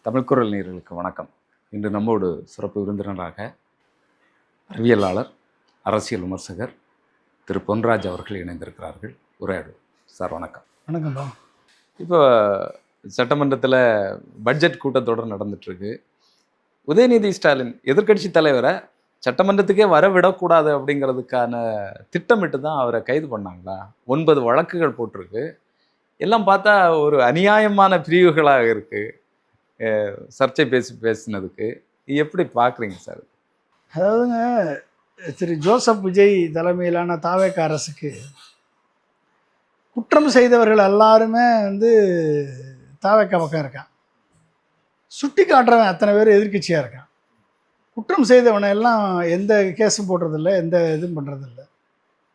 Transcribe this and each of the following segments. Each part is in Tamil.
தமிழ்குரல் நேயர்களுக்கு வணக்கம். இன்று நம்மோடு சிறப்பு விருந்தினராக அறிவியலாளர், அரசியல் விமர்சகர் திரு பொன்ராஜ் அவர்கள் இணைந்திருக்கிறார்கள். உரையாடுவோம். சார் வணக்கம். வணக்கம்ப்பா. இப்போ சட்டமன்றத்தில் பட்ஜெட் கூட்டத்தொடர் நடந்துட்டுருக்கு. உதயநிதி ஸ்டாலின் எதிர்க்கட்சி தலைவரை சட்டமன்றத்துக்கே வர விடக்கூடாது அப்படிங்கிறதுக்கான திட்டமிட்டு தான் அவரை கைது பண்ணாங்களா? 9 வழக்குகள் போட்டிருக்கு. எல்லாம் பார்த்தா ஒரு அநியாயமான பிரிவுகளாக இருக்குது. சர்ச்சை பேசினதுக்கு எப்படி பார்க்குறீங்க சார்? அதாவதுங்க, திரு ஜோசப் விஜய் தலைமையிலான தாவேக அரசுக்கு குற்றம் செய்தவர்கள் எல்லாருமே தாவேக பக்கம் இருக்கான். சுட்டி காட்டுறவன் அத்தனை பேர் எதிர்கட்சியாக இருக்கான். குற்றம் செய்தவனை எல்லாம் எந்த கேஸும் போடுறதில்ல, எந்த இதுவும் பண்ணுறதில்ல.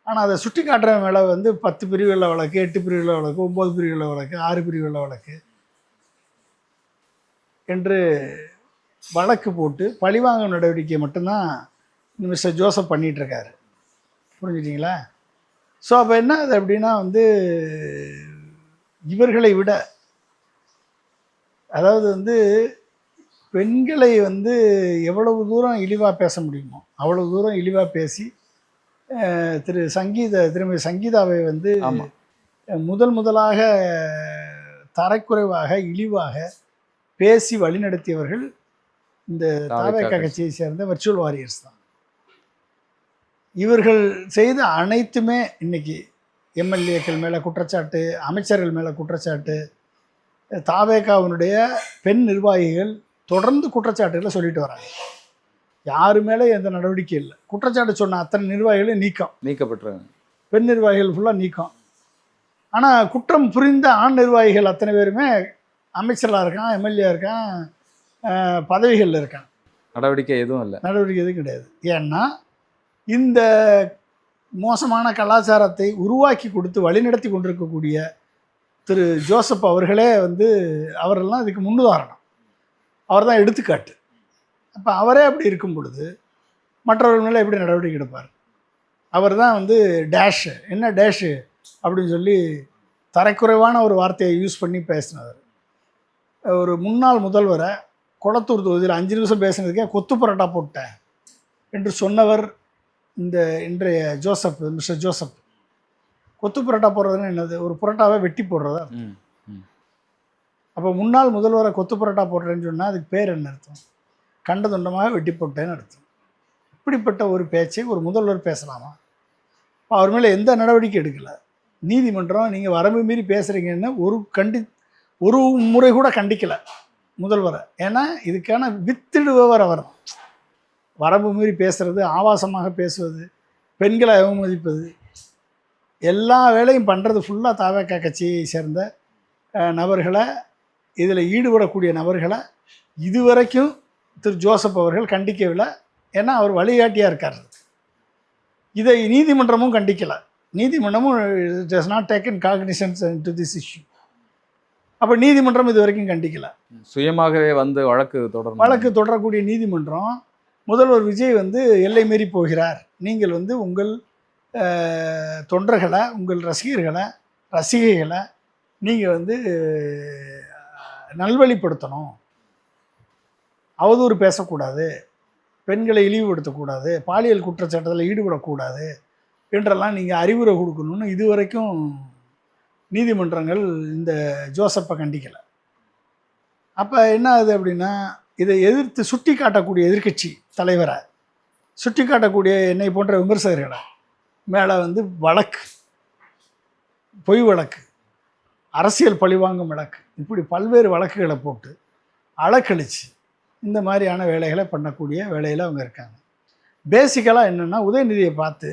ஆனால் அதை சுட்டி காட்டுறவன் மேலே 10 பிரிவுகளில் வழக்கு, 8 பிரிவுகளில் வழக்கு, 9 பிரிவுகளில் வழக்கு, 6 பிரிவுகளில் வழக்கு என்று வழக்கு போட்டு பழிவாங்கும் நடவடிக்கையை மட்டும்தான் மிஸ்டர் ஜோசப் பண்ணிகிட்ருக்காரு. புரிஞ்சுட்டிங்களா? ஸோ அப்போ என்ன அது அப்படின்னா இவர்களை விட, அதாவது பெண்களை எவ்வளவு தூரம் இழிவாக பேச முடியுமோ அவ்வளவு தூரம் இழிவாக பேசி திருமதி சங்கீதாவை முதலாக தரக்குறைவாக இழிவாக பேசி வழிநடத்தியவர்கள் இந்த தாவேக கட்சியை சேர்ந்த வர்ச்சுவல் வாரியர்ஸ் தான். இவர்கள் செய்த அனைத்துமே இன்னைக்கு எம்எல்ஏக்கள் மேலே குற்றச்சாட்டு, அமைச்சர்கள் மேலே குற்றச்சாட்டு, தாவேகாவினுடைய பெண் நிர்வாகிகள் தொடர்ந்து குற்றச்சாட்டுகளை சொல்லிட்டு வராங்க. யாரு மேலே எந்த நடவடிக்கை இல்லை. குற்றச்சாட்டு சொன்ன அத்தனை நிர்வாகிகளும் நீக்கப்பட்டுறாங்க. பெண் நிர்வாகிகள் ஃபுல்லாக நீக்கம். ஆனால் குற்றம் புரிந்த ஆண் நிர்வாகிகள் அத்தனை பேருமே அமைச்சராக இருக்கான், எம்எல்ஏ இருக்கான், பதவிகளில் இருக்கான். நடவடிக்கை எதுவும் இல்லை. நடவடிக்கை எதுவும் கிடையாது. ஏன்னா இந்த மோசமான கலாச்சாரத்தை உருவாக்கி கொடுத்து வழிநடத்தி கொண்டிருக்கக்கூடிய திரு ஜோசப் அவர்களே அவரெல்லாம் இதுக்கு முன்னுதாரணம். அவர் தான் எடுத்துக்காட்டு. அப்போ அவரே அப்படி இருக்கும் பொழுது மற்றவர்கள் மேலே எப்படி நடவடிக்கை எடுப்பார்? அவர் தான் டேஷு, என்ன டேஷு அப்படின்னு சொல்லி தரக்குறைவான ஒரு வார்த்தையை யூஸ் பண்ணி பேசினவர். ஒரு முன்னாள் முதல்வரை கொளத்தூர் தொகுதியில் 5 நிமிஷம் பேசுனதுக்கே கொத்து பரோட்டா போட்டேன் என்று சொன்னவர் இன்றைய ஜோசப், மிஸ்டர் ஜோசப். கொத்து பரோட்டா போடுறதுன்னு என்னது? ஒரு பரோட்டாவை வெட்டி போடுறதா? அப்போ முன்னாள் முதல்வரை கொத்து பரோட்டா போடுறேன்னு சொன்னால் அதுக்கு பேர் என்ன அர்த்தம்? கண்ட துண்டமாக வெட்டி போட்டேன்னு அர்த்தம். இப்படிப்பட்ட ஒரு பேச்சை ஒரு முதல்வர் பேசலாமா? அவர் மேலே எந்த நடவடிக்கை எடுக்கலை. நீதிமன்றம் நீங்கள் வரம்பு மீறி பேசுகிறீங்கன்னு ஒரு முறை கூட கண்டிக்கலை முதல்வரை. ஏன்னா இதுக்கான வித்திடுபவர் அவர். வரம்பு மீறி பேசுகிறது, ஆபாசமாக பேசுவது, பெண்களை அவமதிப்பது, எல்லா வேலையும் பண்ணுறது ஃபுல்லாக தாவேக கட்சியை சேர்ந்த நபர்களை, இதில் ஈடுபடக்கூடிய நபர்களை இதுவரைக்கும் திரு ஜோசப் அவர்கள் கண்டிக்கவில்லை. ஏன்னா அவர் வழிகாட்டியாக இருக்கார். இதை நீதிமன்றமும் கண்டிக்கலை. நீதிமன்றமும் it has not taken cognizance to this issue. அப்போ நீதிமன்றம் இது வரைக்கும் கண்டிக்கலை. சுயமாகவே வழக்கு தொடரக்கூடிய நீதிமன்றம் முதல்வர் விஜய் எல்லை மீறி போகிறார், நீங்கள் உங்கள் தொண்டர்களை, உங்கள் ரசிகைகளை நீங்கள் நல்வழிப்படுத்தணும், அவதூறு பேசக்கூடாது, பெண்களை இழிவுபடுத்தக்கூடாது, பாலியல் குற்றச்சாட்டத்தில் ஈடுபடக்கூடாது என்றெல்லாம் நீங்கள் அறிவுரை கொடுக்கணும்னு இதுவரைக்கும் நீதிமன்றங்கள் இந்த ஜோசப்பை கண்டிக்கலை. அப்போ என்ன ஆகுது அப்படின்னா, இதை எதிர்த்து சுட்டி காட்டக்கூடிய எதிர்க்கட்சி தலைவரை, சுட்டி காட்டக்கூடிய என்னை போன்ற விமர்சகர்களை மேலே வழக்கு, பொய் வழக்கு, அரசியல் பழிவாங்கும் வழக்கு, இப்படி பல்வேறு வழக்குகளை போட்டு அலக்கழிச்சு இந்த மாதிரியான வேலைகளை பண்ணக்கூடிய வேலையில் அவங்க இருக்காங்க. பேசிக்கலாக என்னென்னா, உதயநிதியை பார்த்து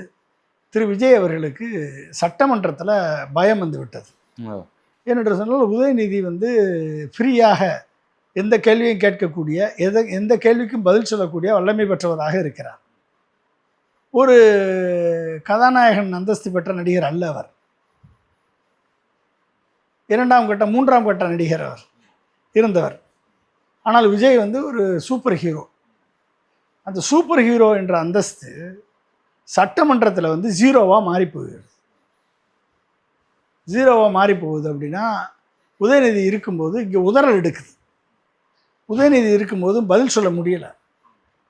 திரு விஜய் அவர்களுக்கு சட்டமன்றத்தில் பயம் விட்டது. ஏனென்று சொன்னால் உதயநிதி ஃப்ரீயாக எந்த கேள்வியும் கேட்கக்கூடிய, எந்த கேள்விக்கும் பதில் சொல்லக்கூடிய வல்லமை பெற்றவராக இருக்கிறார். ஒரு கதாநாயகன் அந்தஸ்து பெற்ற நடிகர் அல்ல அவர். 2ஆம் கட்ட 3ஆம் கட்ட நடிகர் அவர் இருந்தவர். ஆனால் விஜய் ஒரு சூப்பர் ஹீரோ. அந்த சூப்பர் ஹீரோ என்ற அந்தஸ்து சட்டமன்றத்தில் ஜீரோவாக மாறிப்போகுது. ஜீரோவாக மாறிப்போகுது அப்படின்னா உதயநிதி இருக்கும்போது இங்கே உதறல் எடுக்குது. உதயநிதி இருக்கும்போதும் பதில் சொல்ல முடியலை.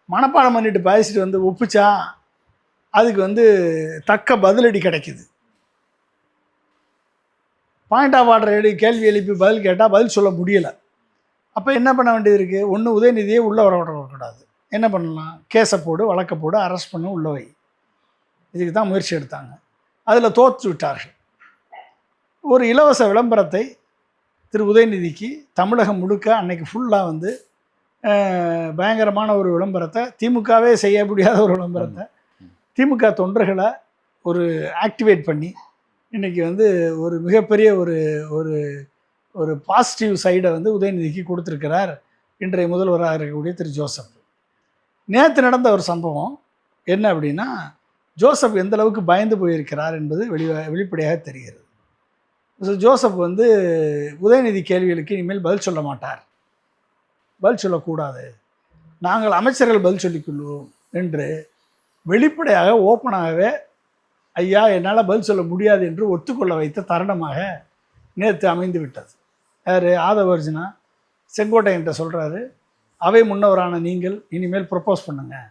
மனப்பாடம் பண்ணிட்டு பேசிட்டு வந்து ஒப்பிச்சா அதுக்கு வந்து தக்க பதிலடி கிடைக்குது. பாயிண்ட் ஆஃப் ஆர்டர் கேள்வி எழுப்பி பதில் கேட்டால் பதில் சொல்ல முடியலை. அப்போ என்ன பண்ண வேண்டியது இருக்குது? ஒன்று உதயநிதியே உள்ளே வரக்கூடாது. என்ன பண்ணலாம்? கேஸை போடு, வழக்கை போடு, அரெஸ்ட் பண்ணு, உள்ள வை. இதுக்கு தான் முயற்சி எடுத்தாங்க. அதில் தோற்று விட்டார்கள். ஒரு இலவச விளம்பரத்தை திரு உதயநிதிக்கு தமிழகம் முழுக்க அன்னைக்கு ஃபுல்லாக வந்து பயங்கரமான ஒரு விளம்பரத்தை, திமுகவே செய்ய முடியாத ஒரு விளம்பரத்தை திமுக தொண்டர்களை ஒரு ஆக்டிவேட் பண்ணி இன்றைக்கி வந்து ஒரு மிகப்பெரிய ஒரு ஒரு ஒரு பாசிட்டிவ் சைடை வந்து உதயநிதிக்கு கொடுத்துருக்கிறார் இன்றைய முதல்வராக இருக்கக்கூடிய திரு ஜோசப். நேற்று நடந்த ஒரு சம்பவம் என்ன அப்படின்னா, ஜோசப் எந்த அளவுக்கு பயந்து போயிருக்கிறார் என்பது வெளிப்படையாக தெரிகிறது. ஜோசப் வந்து உதயநிதி கேள்விகளுக்கு இனிமேல் பதில் சொல்ல மாட்டார், பதில் சொல்லக்கூடாது, நாங்கள் அமைச்சர்கள் பதில் சொல்லிக்கொள்வோம் என்று வெளிப்படையாக ஓப்பனாகவே ஐயா என்னால் பதில் சொல்ல முடியாது என்று ஒத்துக்கொள்ள வைத்த தருணமாக நேற்று அமைந்து விட்டது. யார்? ஆதவர்ஜுனா செங்கோட்டையன்ட்ட சொல்கிறாரு, அவை முன்னவரான நீங்கள் இனிமேல் ப்ரப்போஸ் பண்ணுங்கள்,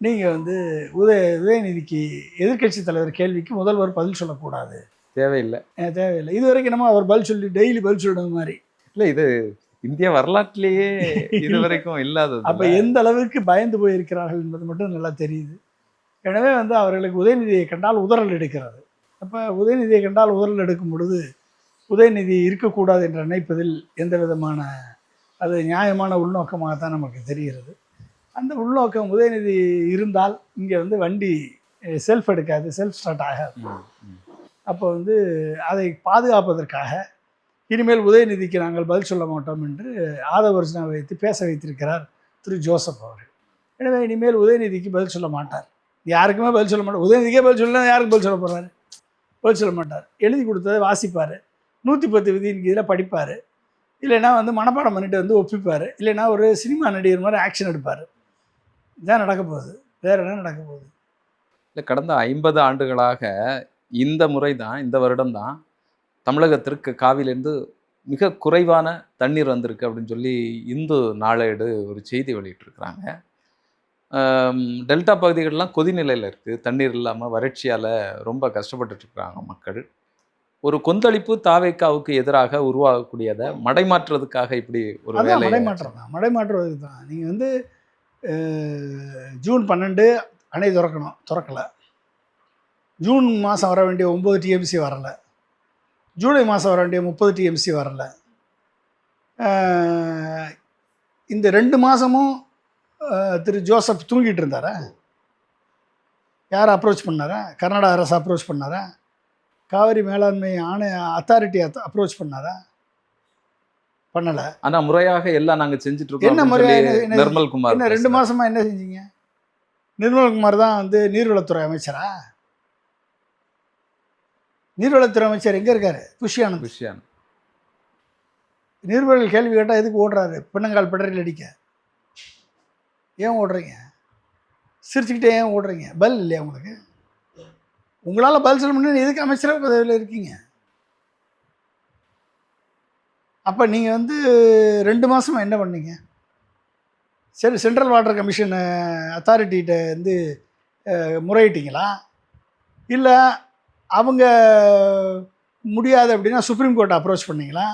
நீங்கள் வந்து உதயநிதிக்கு எதிர்க்கட்சி தலைவர் கேள்விக்கு முதல்வர் பதில் சொல்லக்கூடாது, தேவையில்லை. இது வரைக்கும் நம்ம அவர் பதில் சொல்லி டெய்லி பதில் சொல்லுறது மாதிரி இல்லை. இது இந்திய வரலாற்றிலேயே இது வரைக்கும் இல்லாதது. அப்போ எந்த அளவுக்கு பயந்து போயிருக்கிறார்கள் என்பது மட்டும் நல்லா தெரியுது. எனவே வந்து அவர்களுக்கு உதயநிதியை கண்டால் உதறல் எடுக்கிறது. அப்போ உதயநிதியை கண்டால் உதறல் எடுக்கும் பொழுது உதயநிதி இருக்கக்கூடாது என்று நினைப்பதில் எந்த விதமான அது நியாயமான உள்நோக்கமாக தான் நமக்கு தெரிகிறது. அந்த உள்நோக்கம் உதயநிதி இருந்தால் இங்கே வந்து வண்டி செல்ஃப் எடுக்காது, செல்ஃப் ஸ்டார்ட் ஆகாது. அப்போ வந்து அதை பாதுகாப்பதற்காக இனிமேல் உதயநிதிக்கு நாங்கள் பதில் சொல்ல மாட்டோம் என்று ஆதவர்ஜுனா வைத்து பேச வைத்திருக்கிறார் திரு ஜோசப் அவர்கள். எனவே இனிமேல் உதயநிதிக்கு பதில் சொல்ல மாட்டார், யாருக்குமே பதில் சொல்ல மாட்டார். உதயநிதிக்கே பதில் சொல்லலாம், யாருக்கு பதில் சொல்ல போகிறாரு? பதில் சொல்ல மாட்டார். எழுதி கொடுத்ததை வாசிப்பார், 110 விதியின் கீழே படிப்பார், இல்லைன்னா வந்து மனப்பாடம் பண்ணிட்டு வந்து ஒப்பிப்பார், இல்லைன்னா ஒரு சினிமா நடிகர் மாதிரி ஆக்ஷன் எடுப்பார். இதான் நடக்க போகுது, வேறு என்ன நடக்க போகுது? இல்லை, கடந்த 50 ஆண்டுகளாக இந்த முறை தான், இந்த வருடம் தான் தமிழகத்திற்கு காவிலேருந்து மிக குறைவான தண்ணீர் வந்திருக்கு அப்படின்னு சொல்லி இந்து நாளேடு ஒரு செய்தி வெளியிட்டிருக்கிறாங்க. டெல்டா பகுதிகளெலாம் கொதிநிலையில் இருக்குது, தண்ணீர் இல்லாமல் வறட்சியால் ரொம்ப கஷ்டப்பட்டுருக்குறாங்க மக்கள். ஒரு கொந்தளிப்பு தாவேக்காவுக்கு எதிராக உருவாகக்கூடியதை மடைமாற்றுறதுக்காக இப்படி ஒரு வேலை. மடைமாற்றுறதுக்கு தான். நீங்கள் வந்து ஜூன் 12 அணை திறக்கலை. ஜூன் மாதம் வர வேண்டிய 9 டிஎம்சி வரலை. ஜூலை மாதம் வர வேண்டிய 30 டிஎம்சி வரலை. இந்த 2 மாதமும் திரு ஜோசப் தூங்கிட்டு இருந்தாரா? யார் அப்ரோச் பண்ணாரா? கர்நாடக அரசு அப்ரோச் பண்ணாரா? காவிரி மேலாண்மை அத்தாரிட்டி அப்ரோச் பண்ணாரா? பண்ணலை. ஆனால் முறையாக எல்லாம் நாங்கள் செஞ்சுட்ருக்கோம். என்ன முறையாக? நிர்மல்குமார் என்ன 2 மாதமாக என்ன செஞ்சீங்க? நிர்மல்குமார் தான் வந்து நீர்வளத்துறை அமைச்சரா? நீர்வளத்துறை அமைச்சர் எங்கே இருக்கார்? புஷ்யானந்த். நீர்வள கேள்வி கேட்டால் எதுக்கு ஓடுறாரு? பின்னங்கால் பிடரில் அடிக்க ஏன் ஓடுறீங்க? சிரிச்சுக்கிட்டே ஏன் ஓடுறீங்க? பதில் இல்லையா உங்களுக்கு? உங்களால் பதில் சொல்ல முடியும், எதுக்கு அமைச்சரவை பதவியில் இருக்கீங்க? அப்போ நீங்கள் வந்து 2 மாதமாக என்ன பண்ணீங்க? சரி, சென்ட்ரல் வாட்டர் கமிஷன் அத்தாரிட்டிகிட்ட வந்து முறையிட்டீங்களா? இல்லை அவங்க முடியாது அப்படின்னா சுப்ரீம் கோர்ட்டை அப்ரோச் பண்ணீங்களா?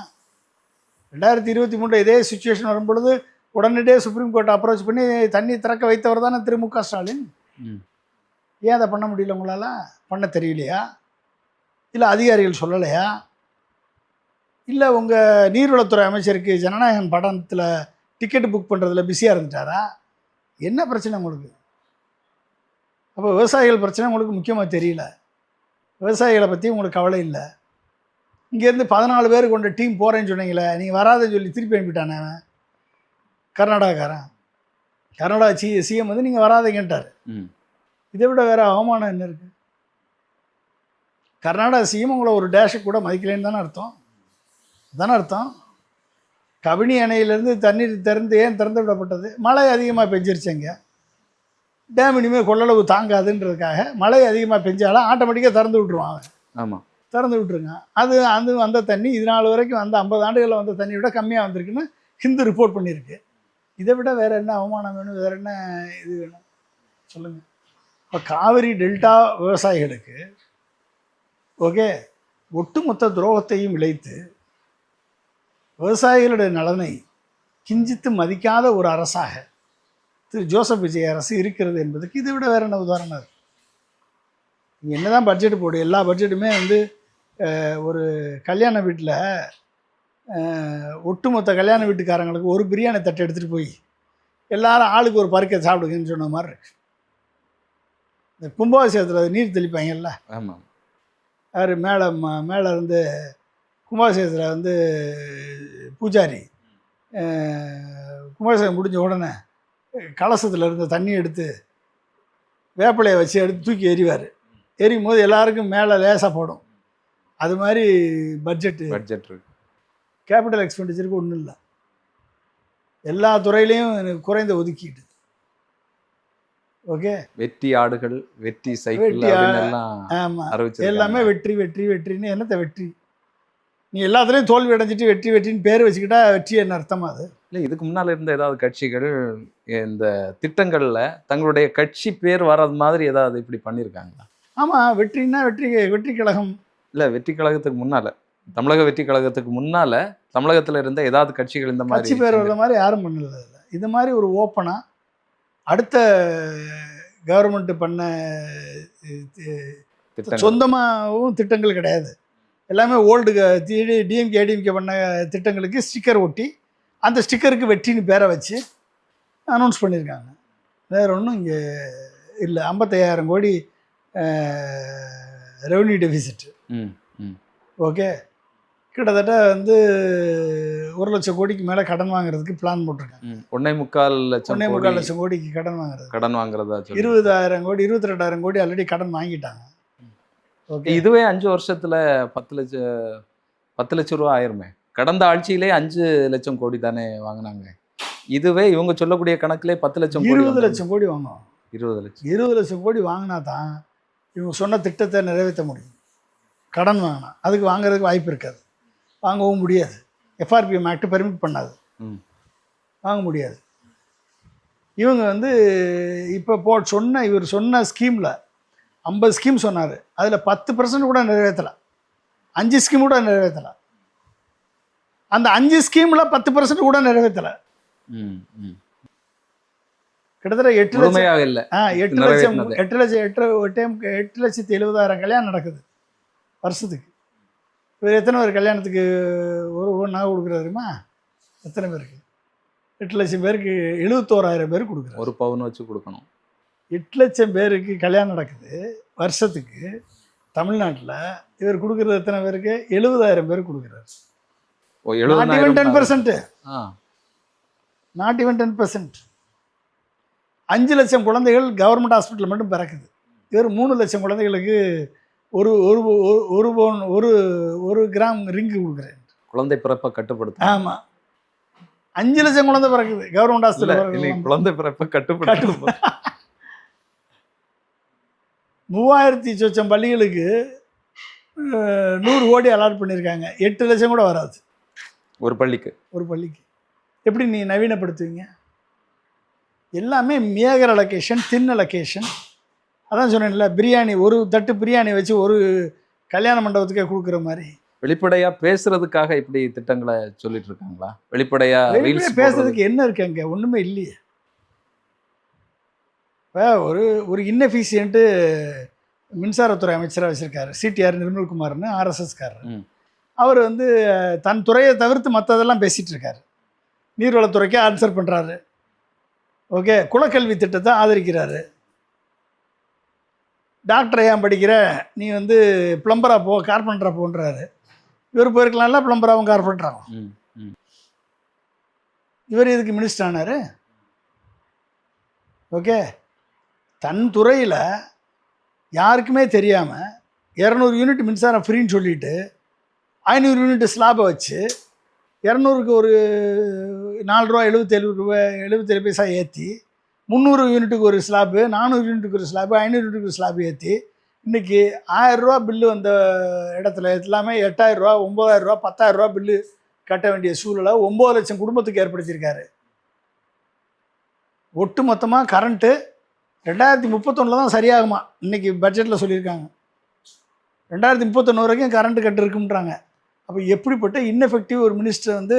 2023 இதே சுச்சுவேஷன் வரும்பொழுது உடனடியே சுப்ரீம் கோர்ட்டை அப்ரோச் பண்ணி தண்ணி திறக்க வைத்தவர் தானே திரு மு க ஸ்டாலின். ஏன் அதை பண்ண முடியல? உங்களால் பண்ண தெரியலையா? இல்லை அதிகாரிகள் சொல்லலையா? இல்லை உங்கள் நீர்வளத்துறை அமைச்சருக்கு ஜனநாயகன் படத்தில் டிக்கெட்டு புக் பண்ணுறதுல பிஸியாக இருந்துட்டாரா? என்ன பிரச்சனை உங்களுக்கு? அப்போ விவசாயிகள் பிரச்சனை உங்களுக்கு முக்கியமாக தெரியல, விவசாயிகளை பற்றி உங்களுக்கு கவலை இல்லை. இங்கேருந்து 14 பேர் கொண்ட டீம் போகிறேன்னு சொன்னீங்களே, நீங்கள் வராதுன்னு சொல்லி திருப்பி அனுப்பிட்டானே அவன் கர்நாடகாக்காரன். கர்நாடகா சிஎம் வந்து நீங்கள் வராதீங்கன்ட்டார். இதை விட வேறு அவமானம் என்ன இருக்குது? கர்நாடகா சிஎம் உங்களை ஒரு டேஷுக்கு கூட மதிக்கலைன்னு தானே அர்த்தம். கபினி அணையிலேருந்து தண்ணீர் ஏன் திறந்து விடப்பட்டது? மழை அதிகமாக பெஞ்சிருச்சுங்க. டேம் இனிமேல் கொள்ளளவு தாங்காதுன்றதுக்காக மழை அதிகமாக பெஞ்சாலும் ஆட்டோமேட்டிக்காக திறந்து விட்ருவான் அவன். ஆமாம், திறந்து விட்ருங்க. அந்த தண்ணி இது நாள் வரைக்கும் அந்த 50 ஆண்டுகளில் வந்த தண்ணியை விட கம்மியாக வந்திருக்குன்னு ஹிந்து ரிப்போர்ட் பண்ணியிருக்கு. இதை விட வேற என்ன அவமானம் வேணும், வேற என்ன இது வேணும் சொல்லுங்க. இப்போ காவிரி டெல்டா விவசாயிகளுக்கு ஓகே ஒட்டுமொத்த துரோகத்தையும் விளைத்து விவசாயிகளுடைய நலனை கிஞ்சித்து மதிக்காத ஒரு அரசாக திரு ஜோசப் விஜய் அரசு இருக்கிறது என்பதுக்கு இதை விட வேற என்ன உதாரணம் இருக்கு? நீங்கள் என்ன தான் பட்ஜெட் போடு, எல்லா பட்ஜெட்டுமே வந்து ஒரு கல்யாண வீட்டில் ஒட்டுமொத்த கல்யாண வீட்டுக்காரங்களுக்கு ஒரு பிரியாணி தட்டை எடுத்துகிட்டு போய் எல்லாரும் ஆளுக்கு ஒரு பருக்கை சாப்பிடுங்கன்னு சொன்ன மாதிரி இருக்கு. இந்த கும்பாபிஷேகத்தில் நீர் தெளிப்பாங்கல்ல, ஆமாம், யார் மேலே இருந்து கும்பாபிஷேகத்தில் வந்து பூஜாரி கும்பாபிஷேகம் முடிஞ்ச உடனே கலசத்தில் இருந்த தண்ணி எடுத்து வேப்பிலையை வச்சு எடுத்து தூக்கி எறிவார். எரியும் போது எல்லாருக்கும் மேலே லேசாக போடும். அது மாதிரி பட்ஜெட் இருக்கு. கேபிட்டல் எக்ஸ்பெண்டிச்சருக்கு ஒன்றும் இல்லை. எல்லா துறையிலையும் குறைந்த ஒதுக்கீடு. ஓகே, வெற்றி ஆடுகள், வெற்றி சைக்கிள், ஆமாம், எல்லாமே வெற்றி வெற்றி வெற்றின்னு. என்னத்தை வெற்றி? நீ எல்லாத்துலேயும் தோல்வி அடைஞ்சிட்டு வெற்றி வெற்றின்னு பேர் வச்சுக்கிட்டா வெற்றி என்ன அர்த்தமா? அது இல்லை. இதுக்கு முன்னால் இருந்த ஏதாவது கட்சிகள் இந்த திட்டங்களில் தங்களுடைய கட்சி பேர் வராத மாதிரி ஏதாவது இப்படி பண்ணியிருக்காங்களா? ஆமாம், வெற்றின்னா வெற்றி கழகம் இல்லை, வெற்றி கழகத்துக்கு முன்னால், தமிழக வெற்றி கழகத்துக்கு முன்னால் தமிழகத்தில் இருந்த ஏதாவது கட்சிகள் இந்த மாதிரி கட்சி பேர் வர்ற மாதிரி யாரும் பண்ணல. இது மாதிரி ஒரு ஓப்பனாக அடுத்த கவர்மெண்ட் பண்ண சொந்தமாகவும் திட்டங்கள் கிடையாது. எல்லாமே ஓல்டு டிஎம்கே ஏடிஎம்கே பண்ண திட்டங்களுக்கு ஸ்டிக்கர் ஒட்டி அந்த ஸ்டிக்கருக்கு வெற்றின்னு பேரை வச்சு அனௌன்ஸ் பண்ணியிருக்காங்க. வேறு ஒன்றும் இங்கே இல்லை. 55,000 கோடி ரெவன்யூ டெபிசிட். ஓகே, கிட்டத்தட்ட வந்து 1 லட்சம் கோடிக்கு மேலே கடன் வாங்குறதுக்கு பிளான் போட்டிருக்காங்க. 1.25 லட்சம் கோடிக்கு கடன் வாங்குறதா 20,000 கோடி 22,000 கோடி ஆல்ரெடி கடன் வாங்கிட்டாங்க. ஓகே, இதுவே 5 வருஷத்துல 10 லட்சம் ரூபா ஆயிருமே. கடந்த ஆட்சியிலே 5 லட்சம் கோடி தானே வாங்கினாங்க. இதுவே இவங்க சொல்லக்கூடிய கணக்குலே 10 லட்சம் கோடி, 20 லட்சம் கோடி வாங்குவோம். 20 லட்சம் கோடி வாங்கினா தான் இவங்க சொன்ன திட்டத்தை நிறைவேற்ற முடியும். கடன் வாங்கினா அதுக்கு வாங்குறதுக்கு வாய்ப்பு இருக்காது, வாங்கவும் முடியாது. எஃப்ஆர்பிஎம் ஆக்ட் பெர்மிட் பண்ணாது, வாங்க முடியாது. இவங்க வந்து இப்போ இவர் சொன்ன ஸ்கீமில் 50 ஸ்கீம் சொன்னார். அதில் 10% கூட நிறைவேற்றலாம், 5 ஸ்கீம் கூட நிறைவேற்றலாம். அந்த 5 ஸ்கீமில் 10% கூட நிறைவேற்றலை. கிட்டத்தட்ட 8,70,000 கல்யாணம் நடக்குது வருஷத்துக்கு. இவர் எத்தனை பேர் கல்யாணத்துக்கு ஒரு நகை கொடுக்குறது தெரியுமா? எத்தனை பேருக்கு? 8 லட்சம் பேருக்கு 71,000 பேருக்கு கொடுக்குறாரு. ஒரு பவுன் வச்சு கொடுக்கணும். 8 லட்சம் பேருக்கு கல்யாணம் நடக்குது வருஷத்துக்கு தமிழ்நாட்டில். இவர் கொடுக்குறது எத்தனை பேருக்கு? 70,000 பேருக்கு கொடுக்குறாரு. 10%. Not even 10%. 5 லட்சம் குழந்தைகள் கவர்மெண்ட் ஹாஸ்பிட்டலில் மட்டும் பிறக்குது. இவர் 3 லட்சம் குழந்தைகளுக்கு ஒரு ஒரு பவுன் ஒரு கிராம் ரிங்கு கொடுக்குறேன். குழந்தை பிறப்பை கட்டுப்படுத்த. ஆமாம், 5 லட்சம் குழந்தை பிறக்குது கவர்மெண்ட் ஹாஸ்பிட்டல். குழந்தை பிறப்பை கட்டுப்படுத்த 3000 சொச்சம் பள்ளிகளுக்கு 100 கோடி அலாட் பண்ணியிருக்காங்க. 8 லட்சம் கூட வராது ஒரு பள்ளிக்கு. எப்படி நீ நவீனப்படுத்துவீங்க? எல்லாமே மேகர் அலோகேஷன், தின் அலோகேஷன். அதான் சொன்னேன்ல, பிரியாணி ஒரு தட்டு பிரியாணி வச்சு ஒரு கல்யாண மண்டபத்துக்கே கொடுக்குற மாதிரி. வெளிப்படையா பேசுறதுக்காக இப்படி திட்டங்களை சொல்லிட்டு இருக்காங்களா? வெளிப்படையா பேசுறதுக்கு என்ன இருக்கு அங்கே? ஒன்றுமே இல்லையே. இப்போ ஒரு இன்னெஃபிஷியன்ட்டு மின்சாரத்துறை அமைச்சராக வச்சுருக்காரு சிடிஆர் நிர்மல்குமார்னு, ஆர்எஸ்எஸ்காரர். அவர் வந்து தன் துறையை தவிர்த்து மற்றதெல்லாம் பேசிகிட்டு இருக்காரு. நீர்வளத்துறைக்கே ஆன்சர் பண்ணுறாரு. ஓகே, குலக்கல்வி திட்டத்தை ஆதரிக்கிறாரு. டாக்டர் ஏன் படிக்கிற, நீ வந்து பிளம்பராக போ, கார்பெண்டராக போன்றாரு. இவர் போயிருக்கலாம்ல பிளம்பராகவும் கார்பெண்டராகவும். இவர் இதுக்கு மினிஸ்டர் ஆனார். ஓகே, தன் துறையில் யாருக்குமே தெரியாமல் 200 யூனிட் மின்சாரம் ஃப்ரீன்னு சொல்லிவிட்டு 500 யூனிட் ஸ்லாபை வச்சு 200க்கு ஒரு 4 ரூபா 77 பைசா ஏற்றி 300 யூனிட்டுக்கு ஒரு ஸ்லாப்பு, 400 யூனிட்டுக்கு ஒரு ஸ்லாப்பு, 500 யூனிட்டுக்கு ஒரு ஸ்லாப்பு ஏற்றி இன்றைக்கி 1000 ரூபா பில்லு வந்த இடத்துல எல்லாமே 8,000 ரூபா, 9,000 ரூபா, 10,000 ரூபா பில்லு கட்ட வேண்டிய சூழலை 9 லட்சம் குடும்பத்துக்கு ஏற்படுத்தியிருக்காரு. ஒட்டு மொத்தமாக கரண்ட்டு 2031 தான் சரியாகுமா, இன்றைக்கி பட்ஜெட்டில் சொல்லியிருக்காங்க. 2031 வரைக்கும் கரண்ட்டு கட்டு இருக்குன்றாங்க. அப்போ எப்படிப்பட்ட இன்னெஃபெக்டிவ் ஒரு மினிஸ்டர் வந்து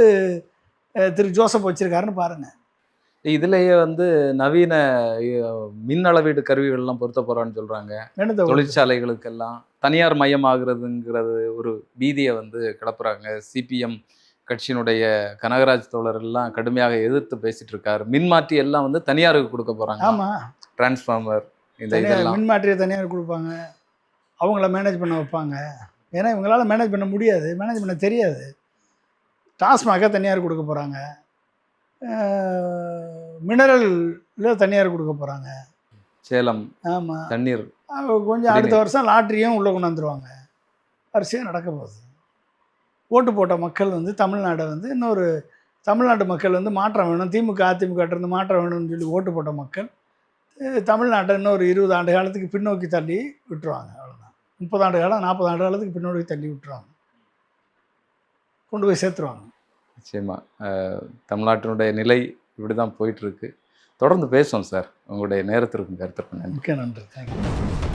திரு ஜோசப் வச்சுருக்காருன்னு பாருங்கள். இதுலேயே வந்து நவீன மின் அளவீடு கருவிகள்லாம் பொருத்த போகிறான்னு சொல்கிறாங்க. தொழிற்சாலைகளுக்கெல்லாம் தனியார் மயமாகிறதுங்கிறது ஒரு பீதியை வந்து கிளப்புறாங்க. சிபிஎம் கட்சியினுடைய கனகராஜ் தோழர் எல்லாம் கடுமையாக எதிர்த்து பேசிட்டு இருக்காரு. மின்மாற்றி எல்லாம் வந்து தனியாருக்கு கொடுக்க போகிறாங்க. ஆமாம், டிரான்ஸ்ஃபார்மர் இதெல்லாம் மின்மாற்றியை தனியார் கொடுப்பாங்க, அவங்கள மேனேஜ் பண்ண வைப்பாங்க. ஏன்னா இவங்களால மேனேஜ் பண்ண முடியாது, மேனேஜ் பண்ண தெரியாது. டாஸ்மாக தனியார் கொடுக்க போகிறாங்க, மினரலில் தனியார் கொடுக்க போகிறாங்க. சேலம் ஆமாம், தண்ணீர் கொஞ்சம் அடுத்த வருஷம் லாட்ரியும் உள்ளே கொண்டாந்துருவாங்க. வரிசையாக நடக்க போகுது. ஓட்டு போட்ட மக்கள் வந்து தமிழ்நாடை வந்து இன்னொரு தமிழ்நாட்டு மக்கள் வந்து மாற்றம் வேணும், திமுக அதிமுகட்டிருந்து மாற்றம் வேணும்னு சொல்லி ஓட்டு போட்ட மக்கள் தமிழ்நாட்டை இன்னொரு 20 ஆண்டு காலத்துக்கு பின்னோக்கி தள்ளி விட்டுருவாங்க. அவ்வளோதான். 30 ஆண்டு காலம் 40 ஆண்டு காலத்துக்கு பின்னோக்கி தள்ளி விட்டுருவாங்க, கொண்டு போய் சேர்த்துருவாங்க. நிச்சயமா தமிழ்நாட்டினுடைய நிலை இப்படி தான் போயிட்டுருக்கு. தொடர்ந்து பேசுவோம் சார். உங்களுடைய நேரத்திற்கு கருத்து. மிக்க நன்றி. தேங்க்யூ.